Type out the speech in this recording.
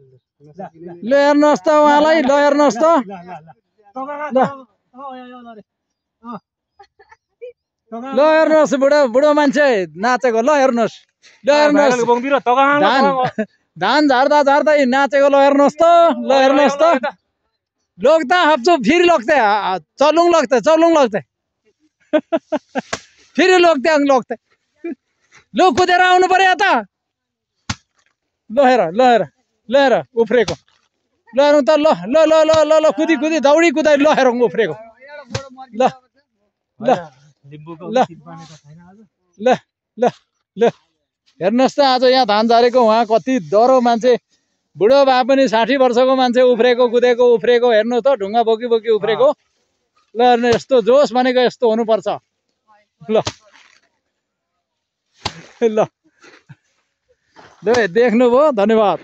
ल हेर्नुहोस् त उहाँलाई, ल हेर्नुहोस् त, ल हेर्नुहोस् बुढो बुढो मान्छे नाचेको, ल हेर्नुहोस्, ल हेर्नुहोस्, धान झार्दा झार्दै नाचेको, ल हेर्नुहोस् त, ल हेर्नुहोस् त, लोग्दा हप्चु फेरि लोग्थे, चलुङ लोग्थे, चलुङ लोग्थे, फेरि लोग्थे लोग्थे, लु कुदेर आउनु पर्यो यता, ल हेर ल हेर ल हेर उफ्रेको, ल हेरौँ त, ल ल ल ल ल ल कुदी कुदी दौडी कुदाइ, ल हेरौँ उफ्रेको, ल ल ल ल ल ल हेर्नुहोस् त आज यहाँ धान झारेको, उहाँ कति डह्रो मान्छे, बुढो भए पनि 60 वर्षको मान्छे उफ्रेको कुदेको उफ्रेको, हेर्नुहोस् त ढुङ्गा बोकी बोकी उफ्रेको, ल हेर्नु यस्तो जोस भनेको यस्तो हुनुपर्छ, ल ल देख्नुभयो, धन्यवाद।